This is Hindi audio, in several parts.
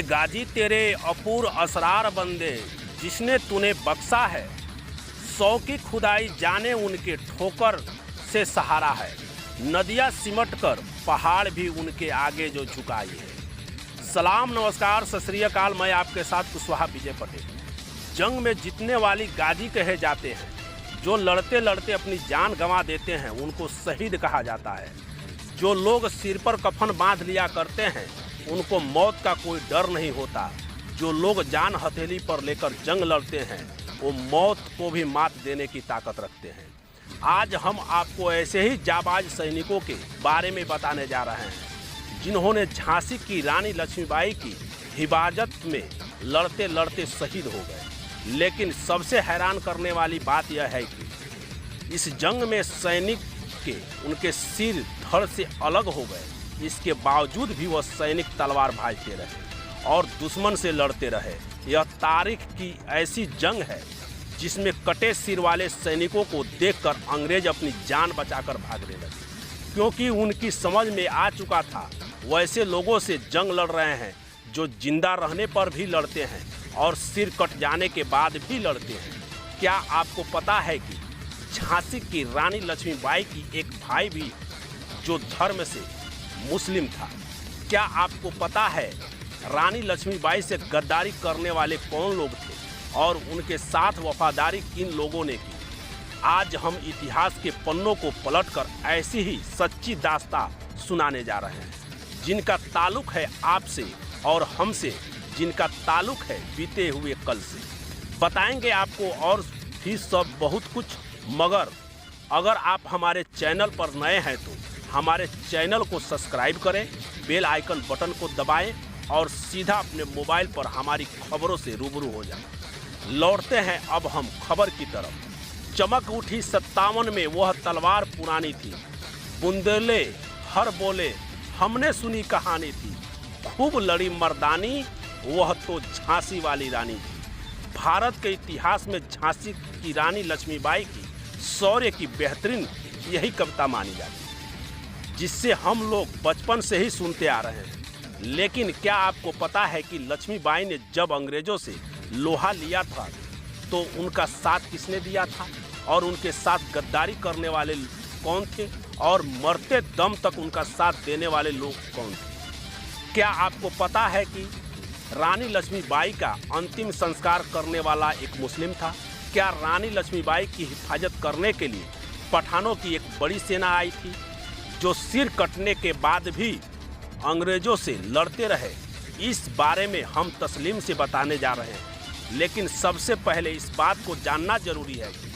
ए गाजी तेरे अपूर असरार बंदे जिसने तूने बख्शा है, 100 की खुदाई जाने उनके ठोकर से सहारा है। नदियाँ सिमट कर पहाड़ भी उनके आगे जो झुकाई है। सलाम नमस्कार सत श्री अकाल, मैं आपके साथ कुशवाहा विजय पटेल। जंग में जीतने वाली गाजी कहे जाते हैं। जो लड़ते लड़ते अपनी जान गंवा देते हैं उनको शहीद कहा जाता है। जो लोग सिर पर कफन बांध लिया करते हैं उनको मौत का कोई डर नहीं होता। जो लोग जान हथेली पर लेकर जंग लड़ते हैं वो मौत को भी मात देने की ताकत रखते हैं। आज हम आपको ऐसे ही जाबाज सैनिकों के बारे में बताने जा रहे हैं जिन्होंने झांसी की रानी लक्ष्मीबाई की हिफाजत में लड़ते लड़ते शहीद हो गए। लेकिन सबसे हैरान करने वाली बात यह है कि इस जंग में सैनिक के उनके सिर धड़ से अलग हो गए। इसके बावजूद भी वह सैनिक तलवार भांजते रहे और दुश्मन से लड़ते रहे। यह तारीख की ऐसी जंग है जिसमें कटे सिर वाले सैनिकों को देखकर अंग्रेज अपनी जान बचाकर भागने लगे, क्योंकि उनकी समझ में आ चुका था वैसे लोगों से जंग लड़ रहे हैं जो जिंदा रहने पर भी लड़ते हैं और सिर कट जाने के बाद भी लड़ते हैं। क्या आपको पता है कि झांसी की रानी लक्ष्मीबाई की एक भाई भी जो धर्म से मुस्लिम था? क्या आपको पता है रानी लक्ष्मीबाई से गद्दारी करने वाले कौन लोग थे और उनके साथ वफादारी किन लोगों ने की? आज हम इतिहास के पन्नों को पलटकर ऐसी ही सच्ची दास्तां सुनाने जा रहे हैं जिनका ताल्लुक है आपसे और हमसे, जिनका ताल्लुक है बीते हुए कल से। बताएंगे आपको और भी सब बहुत कुछ, मगर अगर आप हमारे चैनल पर नए हैं तो हमारे चैनल को सब्सक्राइब करें, बेल आइकन बटन को दबाएं और सीधा अपने मोबाइल पर हमारी खबरों से रूबरू हो जाएं। लौटते हैं अब हम खबर की तरफ। चमक उठी 57 में वह तलवार पुरानी थी, बुंदेले हर बोले हमने सुनी कहानी थी। खूब लड़ी मर्दानी वह तो झांसी वाली रानी थी। भारत के इतिहास में झांसी की रानी लक्ष्मीबाई की शौर्य की बेहतरीन यही कविता मानी जाती है जिससे हम लोग बचपन से ही सुनते आ रहे हैं। लेकिन क्या आपको पता है कि लक्ष्मीबाई ने जब अंग्रेजों से लोहा लिया था तो उनका साथ किसने दिया था और उनके साथ गद्दारी करने वाले कौन थे और मरते दम तक उनका साथ देने वाले लोग कौन थे? क्या आपको पता है कि रानी लक्ष्मीबाई का अंतिम संस्कार करने वाला एक मुस्लिम था? क्या रानी लक्ष्मीबाई की हिफाजत करने के लिए पठानों की एक बड़ी सेना आई थी जो सिर कटने के बाद भी अंग्रेजों से लड़ते रहे? इस बारे में हम तस्लीम से बताने जा रहे हैं। लेकिन सबसे पहले इस बात को जानना जरूरी है कि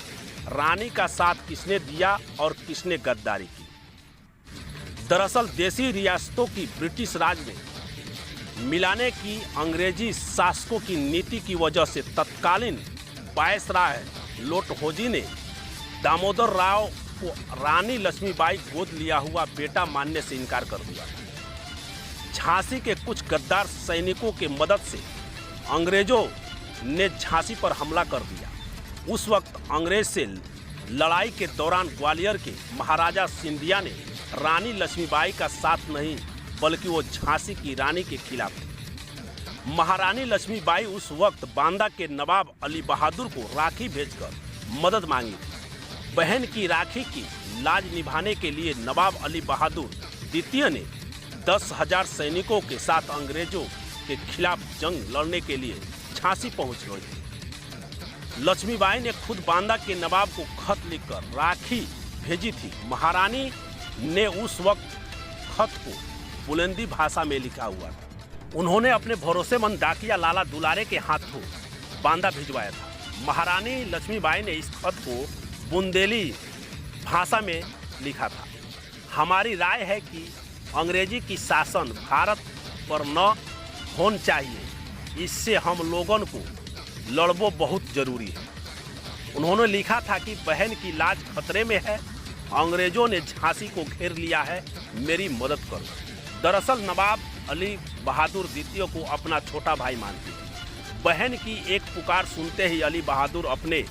रानी का साथ किसने दिया और किसने गद्दारी की। दरअसल देसी रियासतों की ब्रिटिश राज में मिलाने की अंग्रेजी शासकों की नीति की वजह से तत्कालीन वायसराय लोटहोजी ने दामोदर राव को रानी लक्ष्मीबाई गोद लिया हुआ बेटा मानने से इनकार कर दिया। झांसी के कुछ गद्दार सैनिकों के मदद से अंग्रेजों ने झांसी पर हमला कर दिया। उस वक्त अंग्रेज से लड़ाई के दौरान ग्वालियर के महाराजा सिंधिया ने रानी लक्ष्मीबाई का साथ नहीं बल्कि वो झांसी की रानी के खिलाफ थी। महारानी लक्ष्मीबाई उस वक्त बांदा के नवाब अली बहादुर को राखी भेजकर मदद मांगी थी। बहन की राखी की लाज निभाने के लिए नवाब अली बहादुर द्वितीय ने 10,000 सैनिकों के साथ अंग्रेजों के खिलाफ जंग लड़ने के लिए झांसी पहुंच गई। लक्ष्मीबाई ने खुद बांदा के नवाब को खत लिखकर राखी भेजी थी। महारानी ने उस वक्त खत को बुलंदी भाषा में लिखा हुआ था। उन्होंने अपने भरोसेमंद डाकिया लाला दुलारे के हाथों बांदा भिजवाया था। महारानी लक्ष्मीबाई ने इस खत को बुंदेली भाषा में लिखा था। हमारी राय है कि अंग्रेजी की शासन भारत पर न होना चाहिए, इससे हम लोगों को लड़बो बहुत जरूरी है। उन्होंने लिखा था कि बहन की लाज खतरे में है, अंग्रेजों ने झांसी को घेर लिया है, मेरी मदद करो। दरअसल नवाब अली बहादुर द्वितीय को अपना छोटा भाई मानती थी। बहन की एक पुकार सुनते ही अली बहादुर अपने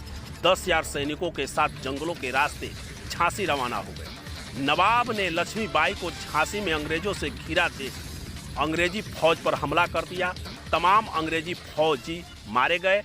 10,000 सैनिकों के साथ जंगलों के रास्ते झांसी रवाना हो गए। नवाब ने लक्ष्मीबाई को झांसी में अंग्रेजों से घिरा देख अंग्रेजी फौज पर हमला कर दिया। तमाम अंग्रेजी फौजी मारे गए।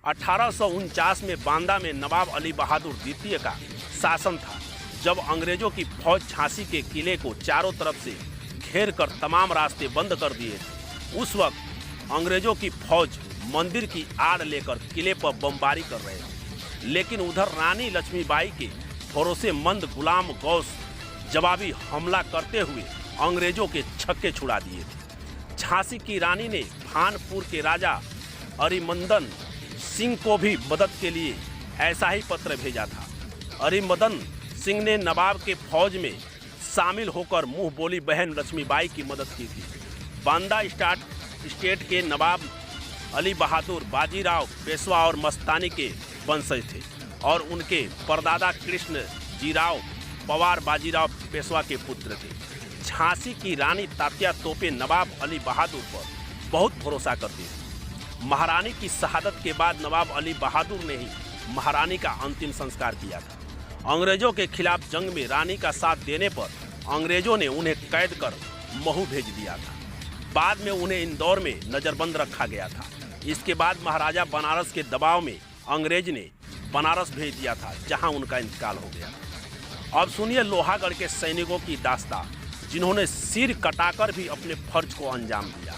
1849 में बांदा में नवाब अली बहादुर द्वितीय का शासन था, जब अंग्रेजों की फौज झांसी के किले को चारों तरफ से घेर कर तमाम रास्ते बंद कर दिए थे। उस वक्त अंग्रेजों की फौज मंदिर की आड़ लेकर किले पर बमबारी कर रहे थे, लेकिन उधर रानी लक्ष्मीबाई के भरोसेमंद गुलाम गौस जवाबी हमला करते हुए अंग्रेजों के छक्के छुड़ा दिए थे। झांसी की रानी ने भानपुर के राजा अरिमर्दन सिंह को भी मदद के लिए ऐसा ही पत्र भेजा था। अरिमर्दन सिंह ने नवाब के फौज में शामिल होकर मुंह बोली बहन लक्ष्मीबाई की मदद की थी। बांदा स्टेट के नवाब अली बहादुर बाजीराव पेशवा और मस्तानी के वंशज थे और उनके परदादा कृष्ण जीराव पवार बाजीराव पेशवा के पुत्र थे। झांसी की रानी तात्या तोपे नवाब अली बहादुर पर बहुत भरोसा करती थी। महारानी की शहादत के बाद नवाब अली बहादुर ने ही महारानी का अंतिम संस्कार किया था। अंग्रेजों के खिलाफ जंग में रानी का साथ देने पर अंग्रेजों ने उन्हें कैद कर महू भेज दिया था। बाद में उन्हें इंदौर में नजरबंद रखा गया था। इसके बाद महाराजा बनारस के दबाव में अंग्रेज ने बनारस भेज दिया था, जहां उनका इंतकाल हो गया। अब सुनिए लोहागढ़ के सैनिकों की दास्तां, जिन्होंने सिर कटाकर भी अपने फर्ज को अंजाम दिया।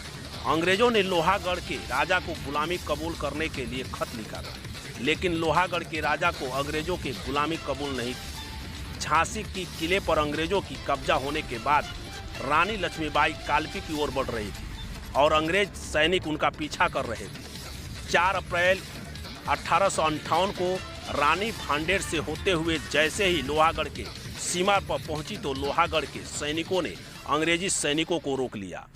अंग्रेजों ने लोहागढ़ के राजा को गुलामी कबूल करने के लिए खत लिखा था, लेकिन लोहागढ़ के राजा को अंग्रेजों की गुलामी कबूल नहीं थी। झांसी की किले पर अंग्रेजों की कब्जा होने के बाद रानी लक्ष्मीबाई कालपी की ओर बढ़ रही थी और अंग्रेज सैनिक उनका पीछा कर रहे थे। 4 अप्रैल 1858 को रानी भांडेर से होते हुए जैसे ही लोहागढ़ के सीमा पर पहुंची तो लोहागढ़ के सैनिकों ने अंग्रेजी सैनिकों को रोक लिया।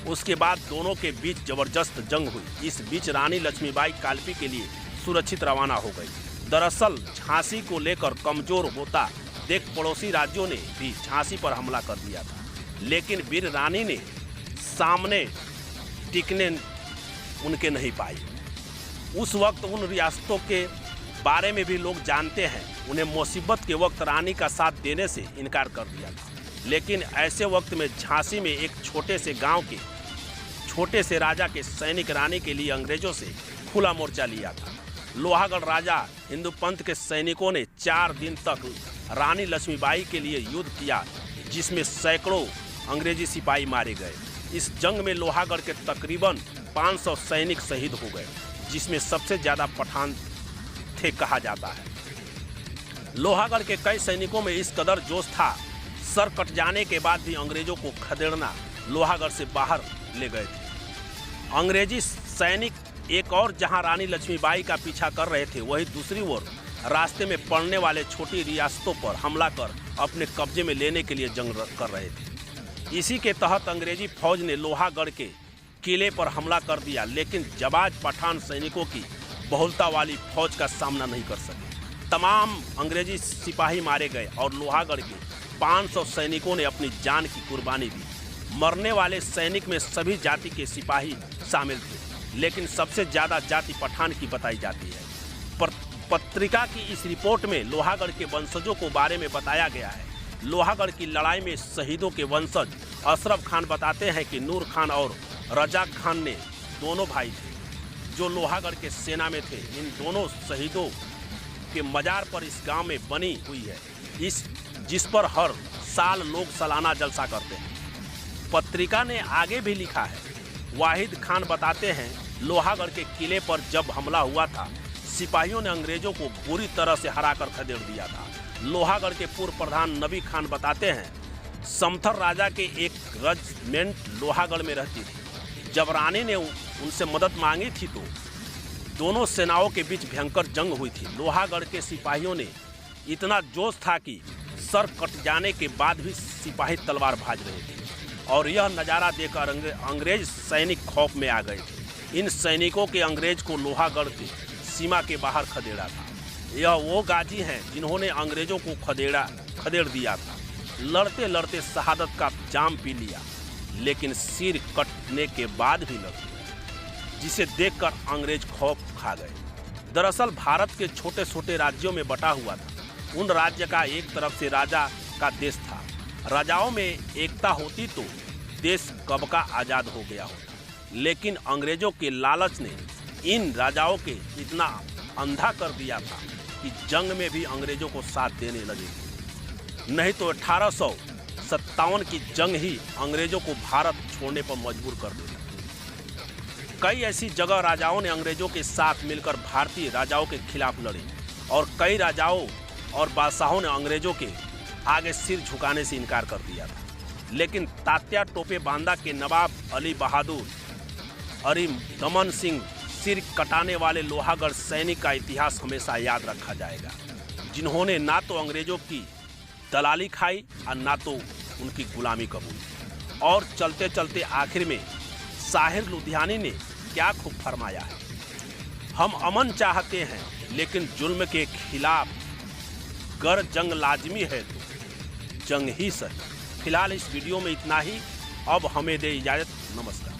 उसके बाद दोनों के बीच जबरदस्त जंग हुई। इस बीच रानी लक्ष्मीबाई कालपी के लिए सुरक्षित रवाना हो गई। दरअसल झांसी को लेकर कमजोर होता देख पड़ोसी राज्यों ने भी झांसी पर हमला कर दिया था, लेकिन वीर रानी ने सामने टिकने उनके नहीं पाई। उस वक्त उन रियासतों के बारे में भी लोग जानते हैं। उन्हें मुसीबत के वक्त रानी का साथ देने से इनकार कर दिया था, लेकिन ऐसे वक्त में झांसी में एक छोटे से गांव के छोटे से राजा के सैनिक रानी के लिए अंग्रेजों से खुला मोर्चा लिया था। लोहागढ़ राजा हिंदूपंत के सैनिकों ने 4 दिन तक रानी लक्ष्मीबाई के लिए युद्ध किया, जिसमें सैकड़ों अंग्रेजी सिपाही मारे गए। इस जंग में लोहागढ़ के तकरीबन 500 सैनिक शहीद हो गए, जिसमें सबसे ज़्यादा पठान थे कहा जाता है। लोहागढ़ के कई सैनिकों में इस कदर जोश था, सर कट जाने के बाद भी अंग्रेजों को खदेड़ना लोहागढ़ से बाहर ले गए थे। अंग्रेजी सैनिक एक और जहां रानी लक्ष्मीबाई का पीछा कर रहे थे, वहीं दूसरी ओर रास्ते में पड़ने वाले छोटी रियासतों पर हमला कर अपने कब्जे में लेने के लिए जंग कर रहे थे। इसी के तहत अंग्रेजी फौज ने लोहागढ़ के किले पर हमला कर दिया, लेकिन जाबाज पठान सैनिकों की बहुलता वाली फौज का सामना नहीं कर सके। तमाम अंग्रेजी सिपाही मारे गए और लोहागढ़ के 500 सैनिकों ने अपनी जान की कुर्बानी दी। मरने वाले सैनिक में सभी जाति के सिपाही शामिल थे, लेकिन सबसे ज़्यादा जाति पठान की बताई जाती है। पत्रिका की इस रिपोर्ट में लोहागढ़ के वंशजों को बारे में बताया गया है। लोहागढ़ की लड़ाई में शहीदों के वंशज अशरफ खान बताते हैं कि नूर खान और रजाक खान ने दोनों भाई थे जो लोहागढ़ के सेना में थे। इन दोनों शहीदों के मजार पर इस गांव में बनी हुई है, जिस पर हर साल लोग सालाना जलसा करते हैं। पत्रिका ने आगे भी लिखा है, वाहिद खान बताते हैं लोहागढ़ के किले पर जब हमला हुआ था, सिपाहियों ने अंग्रेजों को बुरी तरह से हराकर खदेड़ दिया था। लोहागढ़ के पूर्व प्रधान नबी खान बताते हैं, समथर राजा के एक रेजिमेंट लोहागढ़ में रहती थी। जब रानी ने उनसे मदद मांगी थी तो दोनों सेनाओं के बीच भयंकर जंग हुई थी। लोहागढ़ के सिपाहियों ने इतना जोश था कि सर कट जाने के बाद भी सिपाही तलवार भाज रहे थे और यह नज़ारा देखकर अंग्रेज सैनिक खौफ में आ गए थे। इन सैनिकों के अंग्रेज को लोहागढ़ की सीमा के बाहर खदेड़ा था। यह वो गाजी हैं जिन्होंने अंग्रेजों को खदेड़ दिया था। लड़ते लड़ते शहादत का जाम पी लिया, लेकिन सिर कटने के बाद भी लड़ गया, जिसे देखकर अंग्रेज खौफ खा गए। दरअसल भारत के छोटे छोटे राज्यों में बटा हुआ था। उन राज्य का एक तरफ से राजा का देश था। राजाओं में एकता होती तो देश कब का आज़ाद हो गया होता। लेकिन अंग्रेजों के लालच ने इन राजाओं के इतना अंधा कर दिया था कि जंग में भी अंग्रेजों को साथ देने लगे। नहीं तो 1857 की जंग ही अंग्रेजों को भारत छोड़ने पर मजबूर कर देता। कई ऐसी जगह राजाओं ने अंग्रेजों के साथ मिलकर भारतीय राजाओं के खिलाफ लड़े और कई राजाओं और बादशाहों ने अंग्रेजों के आगे सिर झुकाने से इनकार कर दिया था। लेकिन तात्या टोपे बांदा के नवाब अली बहादुर अरीम दमन सिंह सिर कटाने वाले लोहागढ़ सैनिक का इतिहास हमेशा याद रखा जाएगा, जिन्होंने ना तो अंग्रेजों की दलाली खाई और ना तो उनकी गुलामी कबूली। और चलते चलते आखिर में साहिर लुधियानी ने क्या खूब फरमाया है, हम अमन चाहते हैं लेकिन जुल्म के खिलाफ, गर जंग लाजमी है तो जंग ही सही। फिलहाल इस वीडियो में इतना ही, अब हमें दे इजाज़त, नमस्कार।